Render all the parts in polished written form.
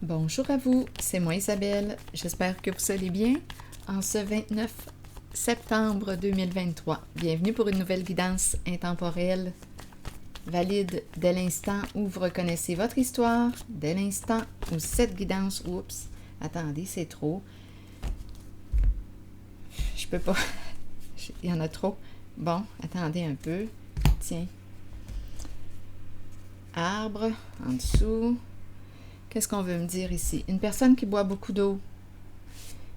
Bonjour à vous, c'est moi Isabelle. J'espère que vous allez bien en ce 29 septembre 2023. Bienvenue pour une nouvelle guidance intemporelle, valide dès l'instant où vous reconnaissez votre histoire, dès l'instant où cette guidance... Oups, attendez, c'est trop. Je peux pas... Il y en a trop. Bon, attendez un peu. Tiens. Arbre, en dessous... Qu'est-ce qu'on veut me dire ici? Une personne qui boit beaucoup d'eau.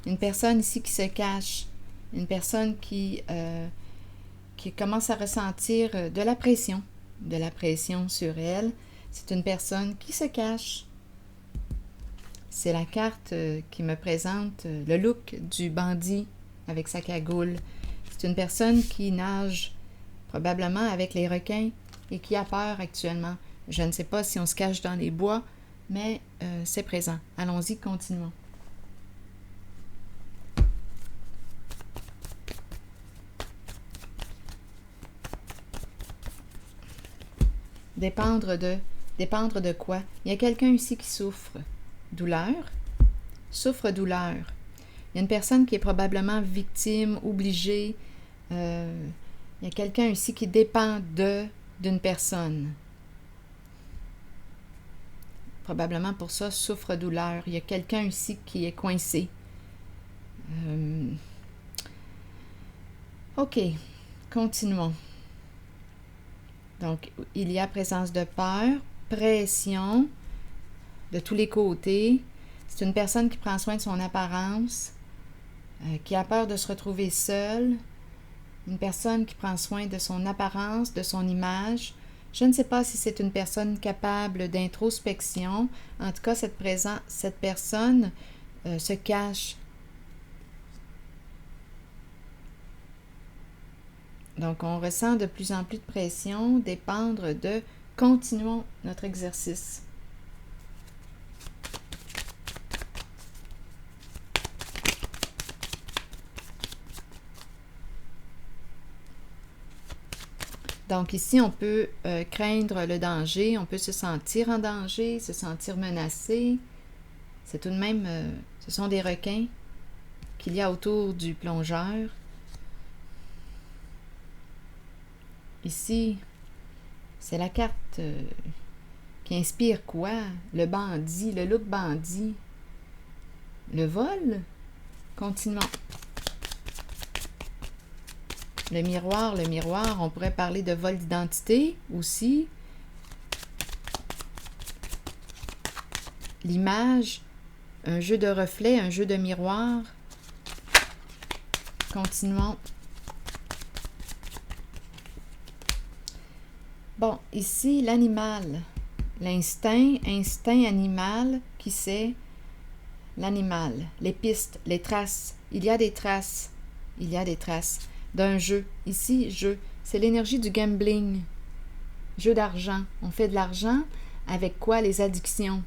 Une personne ici qui se cache. Une personne qui commence à ressentir de la pression. De la pression sur elle. C'est une personne qui se cache. C'est la carte qui me présente le look du bandit avec sa cagoule. C'est une personne qui nage probablement avec les requins et qui a peur actuellement. Je ne sais pas si on se cache dans les bois, mais c'est présent. Allons-y, continuons. Dépendre de quoi? Il y a quelqu'un ici qui souffre. Douleur. Souffre-douleur. Il y a une personne qui est probablement victime, obligée. Il y a quelqu'un ici qui dépend d'une personne. Probablement pour ça, souffre-douleur. Il y a quelqu'un ici qui est coincé. OK, continuons. Donc, il y a présence de peur, pression de tous les côtés. C'est une personne qui prend soin de son apparence, qui a peur de se retrouver seule. Une personne qui prend soin de son apparence, de son image. Je ne sais pas si c'est une personne capable d'introspection. En tout cas, cette personne se cache. Donc, on ressent de plus en plus de pression, dépendre de... Continuons notre exercice. Donc ici, on peut craindre le danger, on peut se sentir en danger, se sentir menacé. C'est tout de même... ce sont des requins qu'il y a autour du plongeur. Ici, c'est la carte qui inspire quoi? Le bandit, le look bandit. Le vol? Continuons. Le miroir, on pourrait parler de vol d'identité aussi. L'image, un jeu de reflets, un jeu de miroir. Continuons. Bon, ici, l'animal. L'instinct, instinct animal, qui c'est? L'animal. Les pistes, les traces. Il y a des traces. Il y a des traces d'un jeu. Ici, jeu. C'est l'énergie du gambling. Jeu d'argent. On fait de l'argent avec quoi? Les addictions.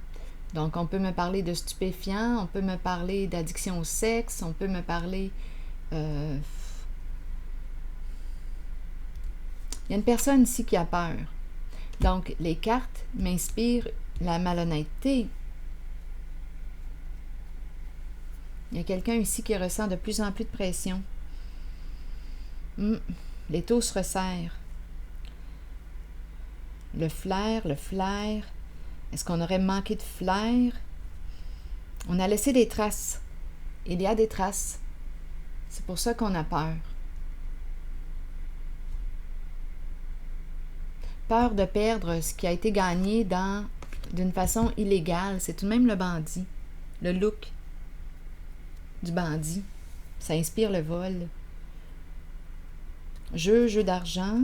Donc, on peut me parler de stupéfiants, on peut me parler d'addiction au sexe, on peut me parler... Il y a une personne ici qui a peur. Donc, les cartes m'inspirent la malhonnêteté. Il y a quelqu'un ici qui ressent de plus en plus de pression. Les taux se resserrent. Le flair. Est-ce qu'on aurait manqué de flair? On a laissé des traces. Il y a des traces. C'est pour ça qu'on a peur. Peur de perdre ce qui a été gagné d'une façon illégale. C'est tout de même le bandit. Le look du bandit. Ça inspire le vol. Jeu d'argent.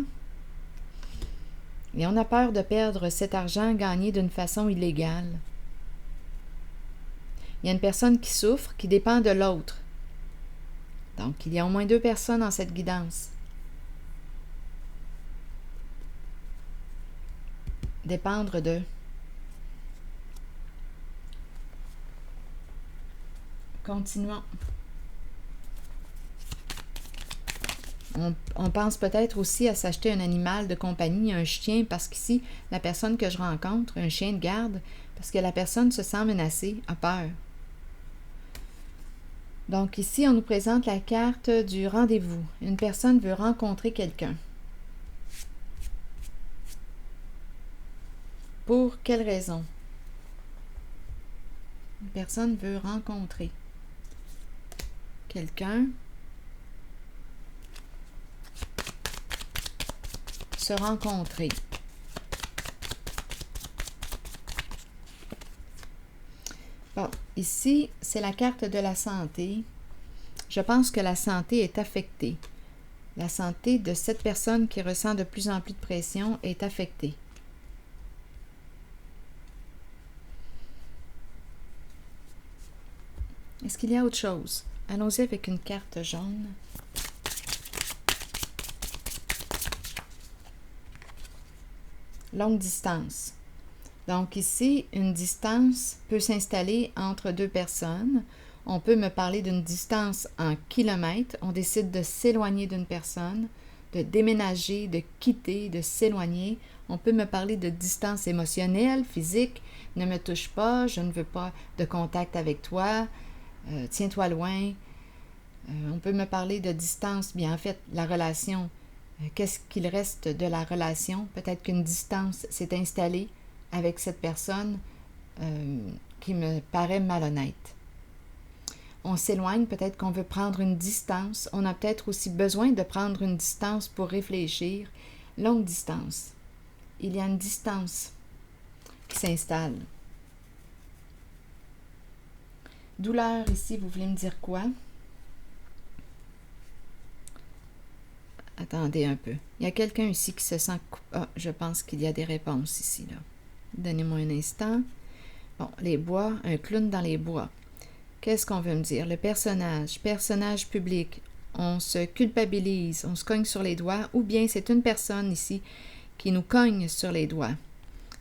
Et on a peur de perdre cet argent gagné d'une façon illégale. Il y a une personne qui souffre, qui dépend de l'autre. Donc, il y a au moins 2 personnes dans cette guidance. Dépendre de... Continuons. On pense peut-être aussi à s'acheter un animal de compagnie, un chien, parce qu'ici, la personne que je rencontre, un chien de garde, parce que la personne se sent menacée, a peur. Donc ici, on nous présente la carte du rendez-vous. Une personne veut rencontrer quelqu'un. Pour quelle raison? Une personne veut rencontrer quelqu'un. Se rencontrer. Bon, ici, c'est la carte de la santé. Je pense que la santé est affectée. La santé de cette personne qui ressent de plus en plus de pression est affectée. Est-ce qu'il y a autre chose? Allons-y avec une carte jaune. Longue distance. Donc ici, une distance peut s'installer entre deux personnes. On peut me parler d'une distance en kilomètres. On décide de s'éloigner d'une personne, de déménager, de quitter, de s'éloigner. On peut me parler de distance émotionnelle, physique. Ne me touche pas, je ne veux pas de contact avec toi. Tiens-toi loin. On peut me parler de distance, bien en fait, la relation. Qu'est-ce qu'il reste de la relation? Peut-être qu'une distance s'est installée avec cette personne qui me paraît malhonnête. On s'éloigne, peut-être qu'on veut prendre une distance. On a peut-être aussi besoin de prendre une distance pour réfléchir. Longue distance. Il y a une distance qui s'installe. Douleur, ici, vous voulez me dire quoi? Attendez un peu. Il y a quelqu'un ici qui se sent... Ah, je pense qu'il y a des réponses ici, là. Donnez-moi un instant. Bon, les bois, un clown dans les bois. Qu'est-ce qu'on veut me dire? Le personnage public. On se culpabilise, on se cogne sur les doigts, ou bien c'est une personne ici qui nous cogne sur les doigts,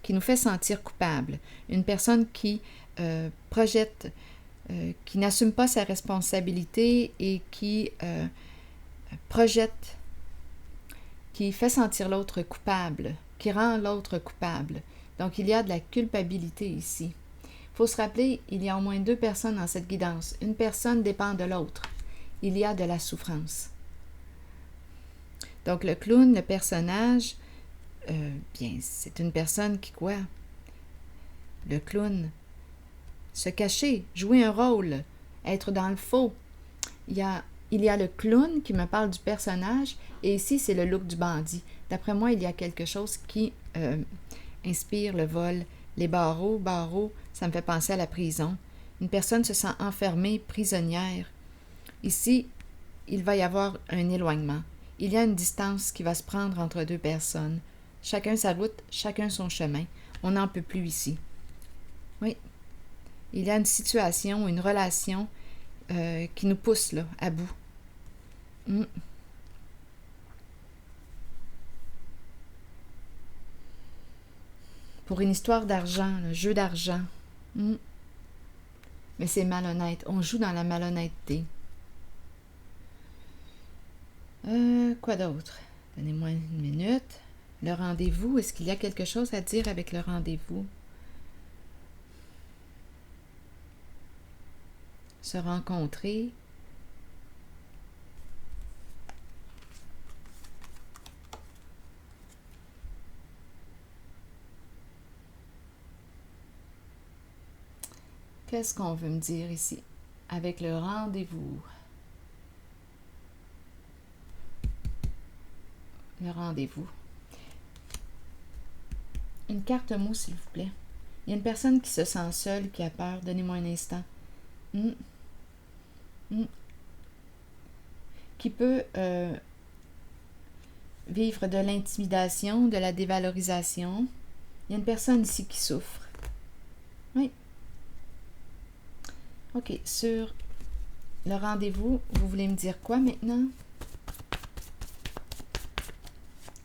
qui nous fait sentir coupable. Une personne qui projette, qui n'assume pas sa responsabilité et qui projette, qui fait sentir l'autre coupable, qui rend l'autre coupable. Donc, il y a de la culpabilité ici. Il faut se rappeler, il y a au moins deux personnes dans cette guidance. Une personne dépend de l'autre. Il y a de la souffrance. Donc, le clown, le personnage, bien, c'est une personne qui quoi? Le clown. Se cacher, jouer un rôle, être dans le faux. Il y a le clown qui me parle du personnage, et ici, c'est le look du bandit. D'après moi, il y a quelque chose qui inspire le vol. Les barreaux, ça me fait penser à la prison. Une personne se sent enfermée, prisonnière. Ici, il va y avoir un éloignement. Il y a une distance qui va se prendre entre deux personnes. Chacun sa route, chacun son chemin. On n'en peut plus ici. Oui. Il y a une situation, une relation qui nous pousse là, à bout. Pour une histoire d'argent, un jeu d'argent. Mais c'est malhonnête. On joue dans la malhonnêteté. Quoi d'autre? Donnez-moi une minute. Le rendez-vous, est-ce qu'il y a quelque chose à dire avec le rendez-vous? Se rencontrer. Qu'est-ce qu'on veut me dire ici avec le rendez-vous? Le rendez-vous. Une carte mot, s'il vous plaît. Il y a une personne qui se sent seule, qui a peur. Donnez-moi un instant. Qui peut vivre de l'intimidation, de la dévalorisation. Il y a une personne ici qui souffre. Oui. OK. Sur le rendez-vous, vous voulez me dire quoi maintenant?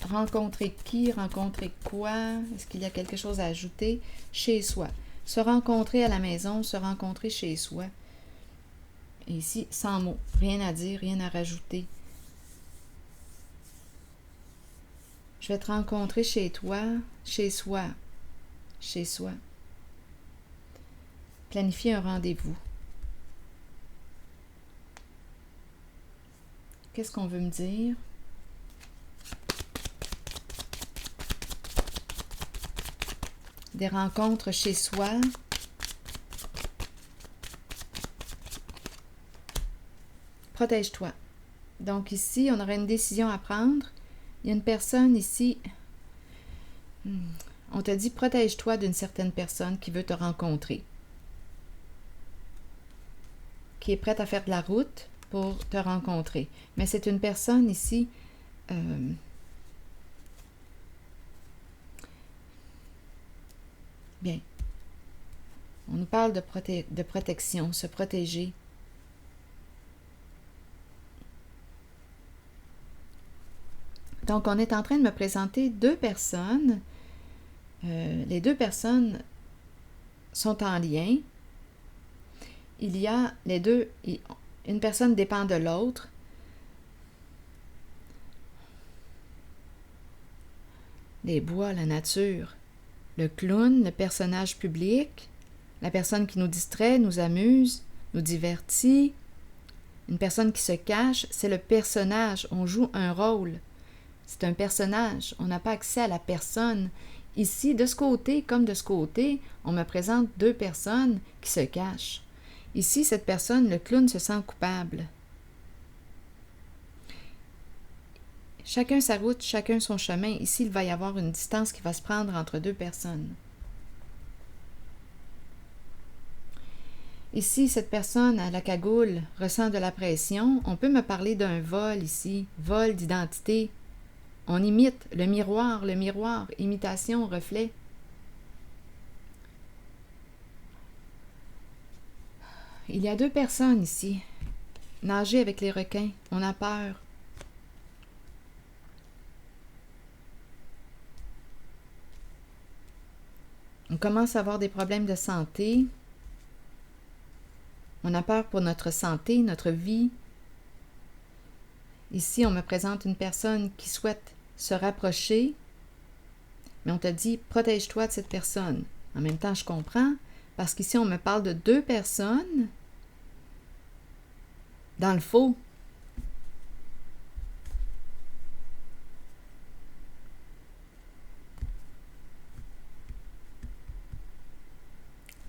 Rencontrer qui? Rencontrer quoi? Est-ce qu'il y a quelque chose à ajouter? Chez soi. Se rencontrer à la maison, se rencontrer chez soi. Et ici, sans mots. Rien à dire, rien à rajouter. Je vais te rencontrer chez toi, chez soi, chez soi. Planifier un rendez-vous. Qu'est-ce qu'on veut me dire? Des rencontres chez soi. Protège-toi. Donc ici, on aurait une décision à prendre. Il y a une personne ici. On te dit protège-toi d'une certaine personne qui veut te rencontrer. Qui est prête à faire de la route pour te rencontrer. Mais c'est une personne ici... Bien. On nous parle de protection, se protéger. Donc, on est en train de me présenter deux personnes. Les deux personnes sont en lien. Il y a les deux... Une personne dépend de l'autre. Les bois, la nature. Le clown, le personnage public, la personne qui nous distrait, nous amuse, nous divertit. Une personne qui se cache, c'est le personnage. On joue un rôle. C'est un personnage. On n'a pas accès à la personne. Ici, de ce côté comme de ce côté, on me présente deux personnes qui se cachent. Ici, cette personne, le clown, se sent coupable. Chacun sa route, chacun son chemin. Ici, il va y avoir une distance qui va se prendre entre deux personnes. Ici, cette personne à la cagoule ressent de la pression. On peut me parler d'un vol ici, vol d'identité. On imite le miroir, imitation, reflet. Il y a deux personnes ici. Nager avec les requins, on a peur. On commence à avoir des problèmes de santé. On a peur pour notre santé, notre vie. Ici, on me présente une personne qui souhaite se rapprocher, mais on te dit « protège-toi de cette personne ». En même temps, je comprends, parce qu'ici, on me parle de deux personnes dans le faux.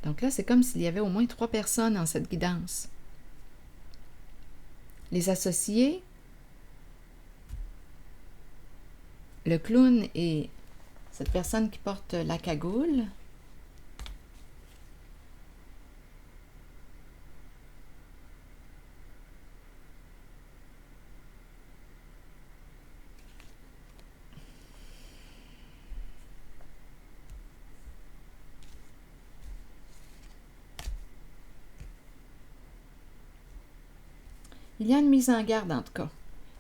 Donc là, c'est comme s'il y avait au moins 3 personnes dans cette guidance. Les associés, le clown et cette personne qui porte la cagoule. Il y a une mise en garde en tout cas.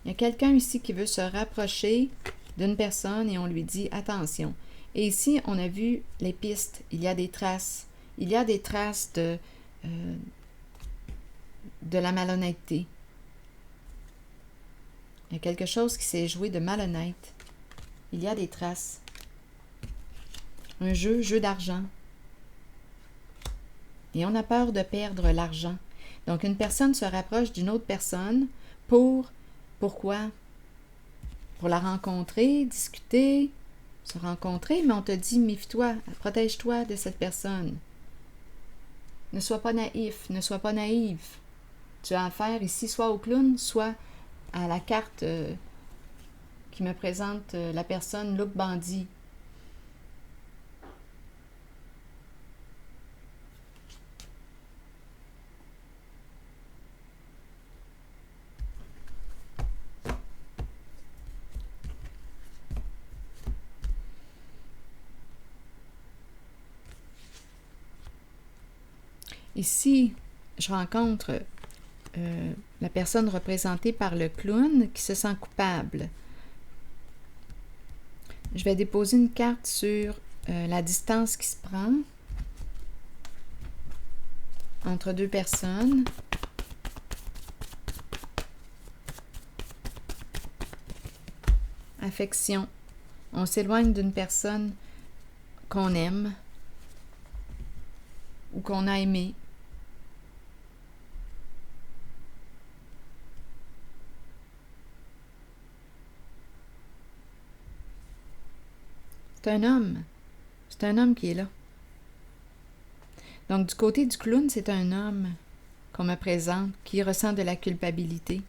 Il y a quelqu'un ici qui veut se rapprocher d'une personne et on lui dit « attention ». Et ici, on a vu les pistes. Il y a des traces. Il y a des traces de la malhonnêteté. Il y a quelque chose qui s'est joué de malhonnête. Il y a des traces. Un jeu d'argent. Et on a peur de perdre l'argent. Donc, une personne se rapproche d'une autre personne pourquoi? Pour la rencontrer, discuter, se rencontrer, mais on te dit, méfie-toi, protège-toi de cette personne. Ne sois pas naïf, ne sois pas naïve. Tu as affaire ici soit au clown, soit à la carte qui me présente la personne look bandit. Ici, je rencontre la personne représentée par le clown qui se sent coupable. Je vais déposer une carte sur la distance qui se prend entre deux personnes. Affection. On s'éloigne d'une personne qu'on aime ou qu'on a aimée. C'est un homme. C'est un homme qui est là. Donc, du côté du clown, c'est un homme qu'on me présente qui ressent de la culpabilité.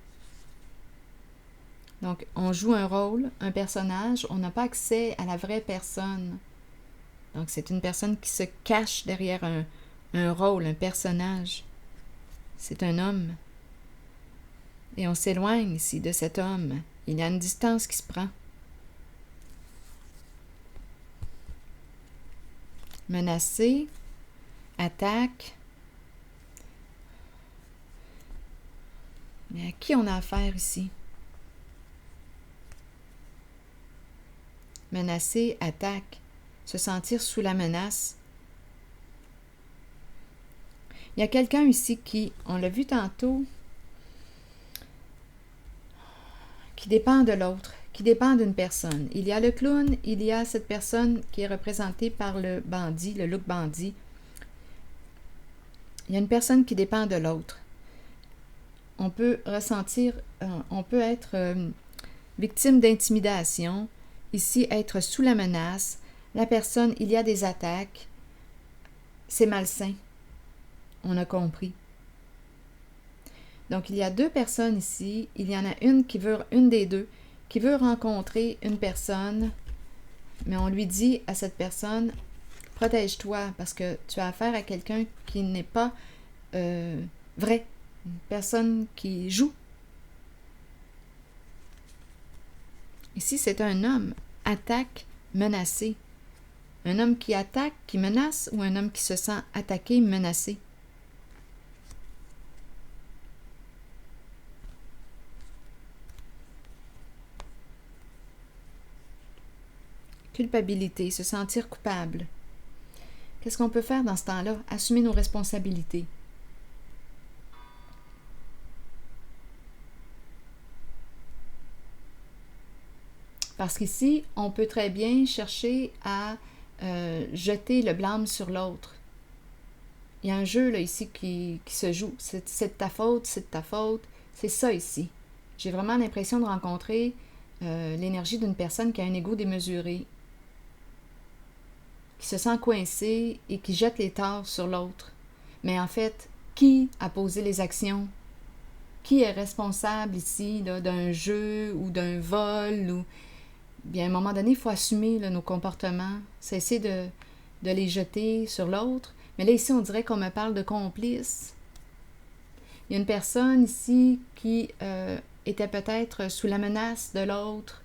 Donc, on joue un rôle, un personnage, on n'a pas accès à la vraie personne. Donc, c'est une personne qui se cache derrière un rôle, un personnage. C'est un homme. Et on s'éloigne ici de cet homme. Il y a une distance qui se prend. Menacé, attaque. Mais à qui on a affaire ici? Menacé, attaque. Se sentir sous la menace. Il y a quelqu'un ici qui, on l'a vu tantôt, qui dépend de l'autre, qui dépend d'une personne. Il y a le clown, il y a cette personne qui est représentée par le bandit, le look bandit. Il y a une personne qui dépend de l'autre. On peut ressentir, on peut être victime d'intimidation, ici être sous la menace. La personne, il y a des attaques. C'est malsain. On a compris. Donc, il y a deux personnes ici. Il y en a une des deux, qui veut rencontrer une personne, mais on lui dit à cette personne, protège-toi, parce que tu as affaire à quelqu'un qui n'est pas vrai. Une personne qui joue. Ici, c'est un homme. Attaque, menacé. Un homme qui attaque, qui menace, ou un homme qui se sent attaqué, menacé? Culpabilité, se sentir coupable. Qu'est-ce qu'on peut faire dans ce temps-là? Assumer nos responsabilités. Parce qu'ici, on peut très bien chercher à jeter le blâme sur l'autre. Il y a un jeu là ici qui se joue. C'est de ta faute, c'est de ta faute. C'est ça ici. J'ai vraiment l'impression de rencontrer l'énergie d'une personne qui a un ego démesuré, qui se sent coincé et qui jette les torts sur l'autre. Mais en fait, qui a posé les actions? Qui est responsable ici d'un jeu ou d'un vol ou... Bien, à un moment donné, il faut assumer là, nos comportements, cesser de les jeter sur l'autre. Mais là, ici, on dirait qu'on me parle de complice. Il y a une personne ici qui était peut-être sous la menace de l'autre.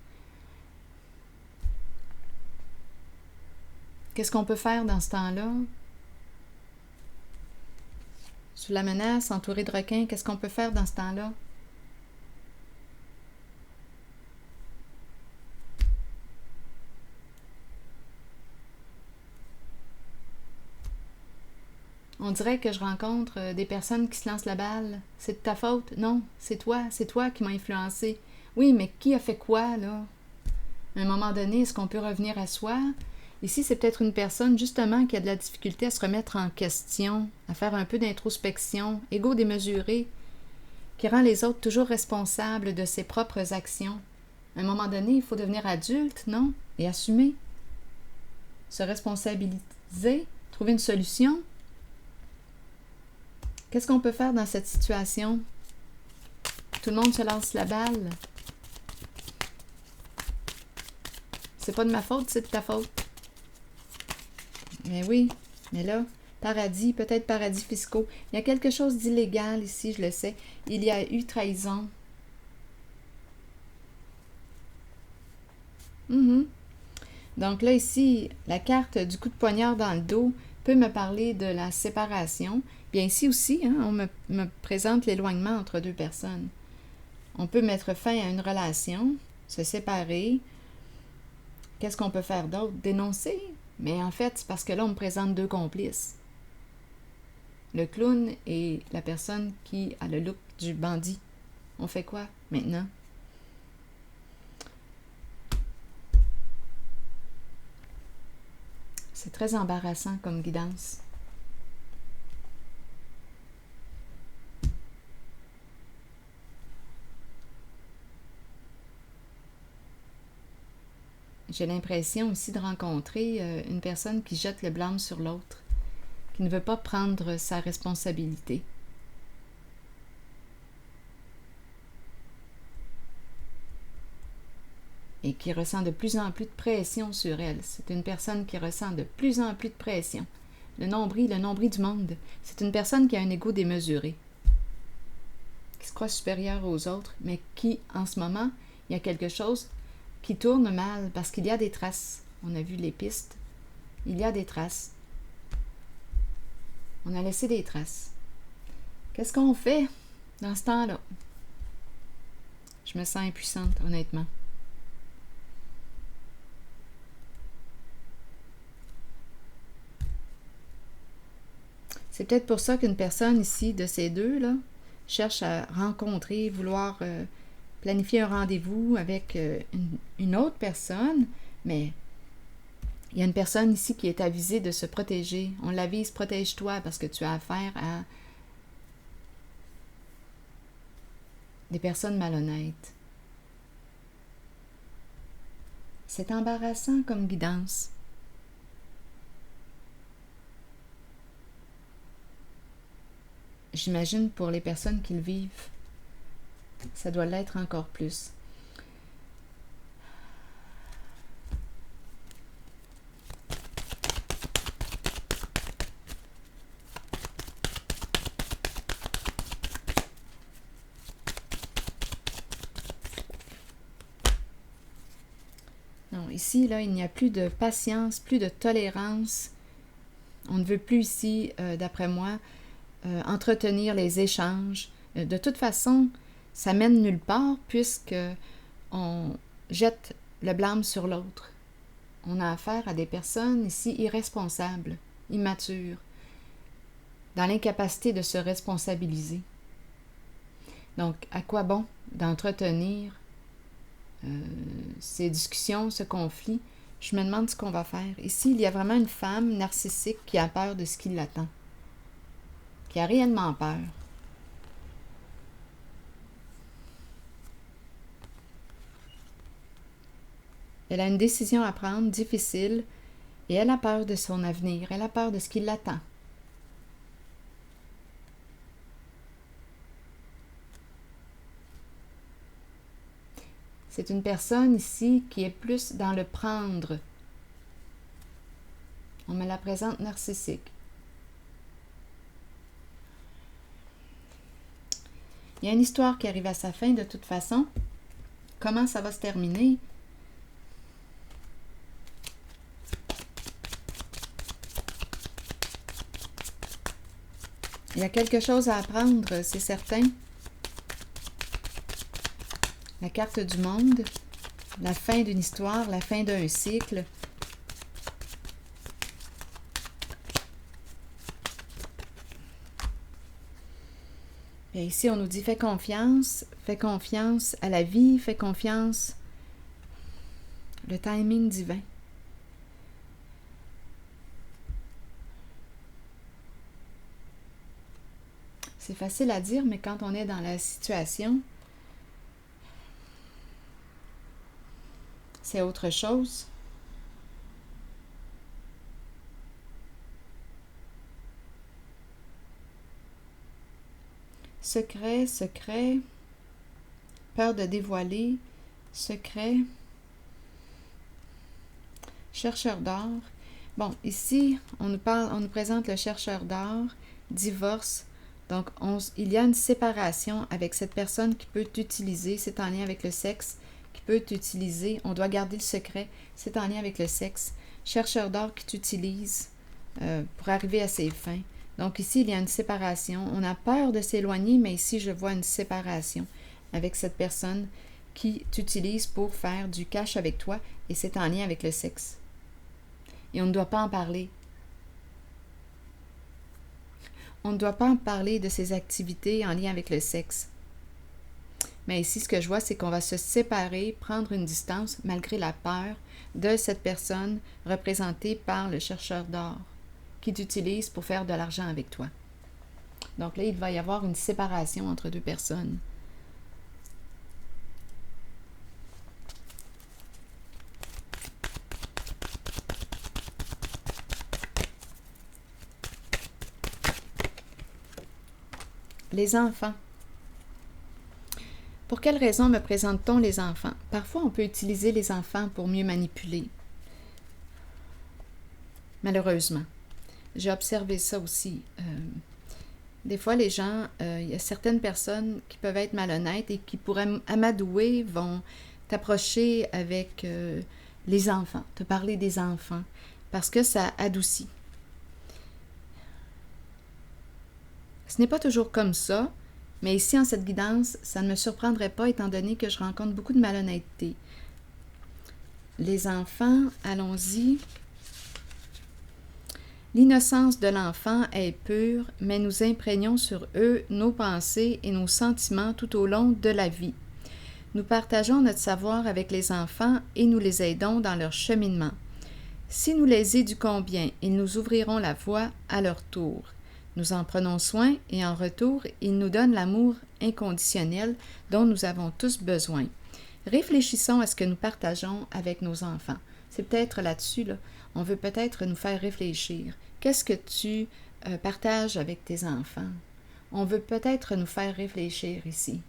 Qu'est-ce qu'on peut faire dans ce temps-là? Sous la menace, entouré de requins, qu'est-ce qu'on peut faire dans ce temps-là? On dirait que je rencontre des personnes qui se lancent la balle. C'est de ta faute? Non, c'est toi qui m'as influencé. Oui, mais qui a fait quoi, là? À un moment donné, est-ce qu'on peut revenir à soi? Ici, c'est peut-être une personne, justement, qui a de la difficulté à se remettre en question, à faire un peu d'introspection, égo démesuré, qui rend les autres toujours responsables de ses propres actions. À un moment donné, il faut devenir adulte, non? Et assumer. Se responsabiliser, trouver une solution. Qu'est-ce qu'on peut faire dans cette situation? Tout le monde se lance la balle. C'est pas de ma faute, c'est de ta faute. Mais oui, mais là, paradis, peut-être paradis fiscaux. Il y a quelque chose d'illégal ici, je le sais. Il y a eu trahison. Donc là, ici, la carte du coup de poignard dans le dos peut me parler de la séparation. Bien ici aussi, on me présente l'éloignement entre deux personnes. On peut mettre fin à une relation, se séparer. Qu'est-ce qu'on peut faire d'autre? Dénoncer? Mais en fait, c'est parce que là, on me présente deux complices. Le clown et la personne qui a le look du bandit. On fait quoi maintenant? C'est très embarrassant comme guidance. J'ai l'impression aussi de rencontrer une personne qui jette le blâme sur l'autre, qui ne veut pas prendre sa responsabilité. Et qui ressent de plus en plus de pression sur elle. C'est une personne qui ressent de plus en plus de pression. Le nombril du monde. C'est une personne qui a un ego démesuré, qui se croit supérieure aux autres, mais qui, en ce moment, il y a quelque chose qui tourne mal parce qu'il y a des traces. On a vu les pistes. Il y a des traces. On a laissé des traces. Qu'est-ce qu'on fait dans ce temps-là? Je me sens impuissante, honnêtement. C'est peut-être pour ça qu'une personne ici, de ces deux, là, cherche à rencontrer, vouloir planifier un rendez-vous avec une autre personne, mais il y a une personne ici qui est avisée de se protéger. On l'avise, protège-toi parce que tu as affaire à des personnes malhonnêtes. C'est embarrassant comme guidance. J'imagine pour les personnes qui le vivent, ça doit l'être encore plus. Non, ici, là, il n'y a plus de patience, plus de tolérance. On ne veut plus ici, d'après moi, entretenir les échanges. De toute façon, ça mène nulle part puisque on jette le blâme sur l'autre. On a affaire à des personnes ici irresponsables, immatures, dans l'incapacité de se responsabiliser. Donc, à quoi bon d'entretenir ces discussions, ce conflit? Je me demande ce qu'on va faire. Ici, il y a vraiment une femme narcissique qui a peur de ce qui l'attend, qui a réellement peur. Elle a une décision à prendre, difficile, et elle a peur de son avenir, elle a peur de ce qui l'attend. C'est une personne ici qui est plus dans le prendre. On me la présente narcissique. Il y a une histoire qui arrive à sa fin de toute façon. Comment ça va se terminer? Il y a quelque chose à apprendre, c'est certain. La carte du monde, la fin d'une histoire, la fin d'un cycle. Et ici, on nous dit fais confiance à la vie, fais confiance, le timing divin. C'est facile à dire, mais quand on est dans la situation, c'est autre chose. Secret, secret, peur de dévoiler, secret, chercheur d'or. Bon, ici, on nous présente le chercheur d'or, divorce. Donc, il y a une séparation avec cette personne qui peut t'utiliser, c'est en lien avec le sexe, qui peut t'utiliser, on doit garder le secret, c'est en lien avec le sexe. Chercheur d'or qui t'utilise pour arriver à ses fins. Donc ici, il y a une séparation. On a peur de s'éloigner, mais ici, je vois une séparation avec cette personne qui t'utilise pour faire du cash avec toi et c'est en lien avec le sexe. Et on ne doit pas en parler. On ne doit pas en parler de ces activités en lien avec le sexe. Mais ici, ce que je vois, c'est qu'on va se séparer, prendre une distance, malgré la peur de cette personne représentée par le chercheur d'or qui t'utilise pour faire de l'argent avec toi. Donc là, il va y avoir une séparation entre deux personnes. Les enfants. Pour quelle raison me présente-t-on les enfants? Parfois, on peut utiliser les enfants pour mieux manipuler. Malheureusement. J'ai observé ça aussi. Des fois, les gens, il y a certaines personnes qui peuvent être malhonnêtes et qui, pour amadouer, vont t'approcher avec les enfants, te parler des enfants, parce que ça adoucit. Ce n'est pas toujours comme ça, mais ici, en cette guidance, ça ne me surprendrait pas étant donné que je rencontre beaucoup de malhonnêteté. Les enfants, allons-y. L'innocence de l'enfant est pure, mais nous imprégnons sur eux nos pensées et nos sentiments tout au long de la vie. Nous partageons notre savoir avec les enfants et nous les aidons dans leur cheminement. Si nous les éduquons bien, ils nous ouvriront la voie à leur tour. Nous en prenons soin et en retour, ils nous donnent l'amour inconditionnel dont nous avons tous besoin. Réfléchissons à ce que nous partageons avec nos enfants. C'est peut-être là-dessus, là, on veut peut-être nous faire réfléchir. Qu'est-ce que tu partages avec tes enfants? On veut peut-être nous faire réfléchir ici.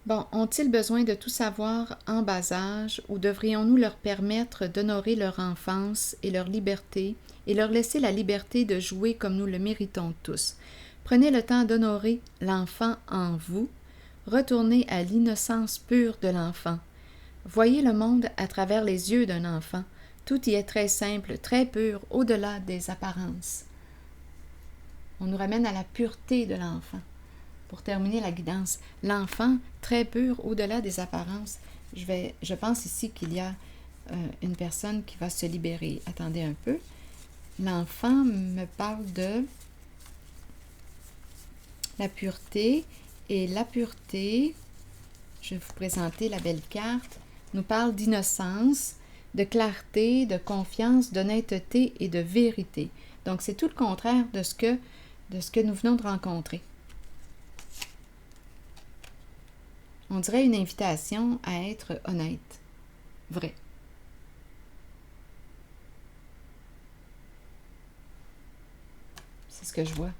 Bon, ont-ils besoin de tout savoir en bas âge ou devrions-nous leur permettre d'honorer leur enfance et leur liberté et leur laisser la liberté de jouer comme nous le méritons tous? Prenez le temps d'honorer l'enfant en vous. Retournez à l'innocence pure de l'enfant. Voyez le monde à travers les yeux d'un enfant. Tout y est très simple, très pur, au-delà des apparences. On nous ramène à la pureté de l'enfant. Pour terminer la guidance, l'enfant, très pur, au-delà des apparences. Je pense ici qu'il y a une personne qui va se libérer. Attendez un peu. L'enfant me parle de la pureté. Et la pureté, je vais vous présenter la belle carte, nous parle d'innocence, de clarté, de confiance, d'honnêteté et de vérité. Donc, c'est tout le contraire de ce que nous venons de rencontrer. On dirait une invitation à être honnête, vrai. C'est ce que je vois.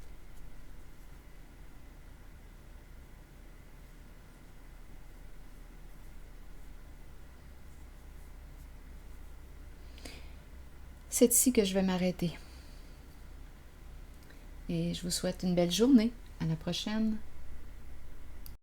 C'est ici que je vais m'arrêter. Et je vous souhaite une belle journée. À la prochaine.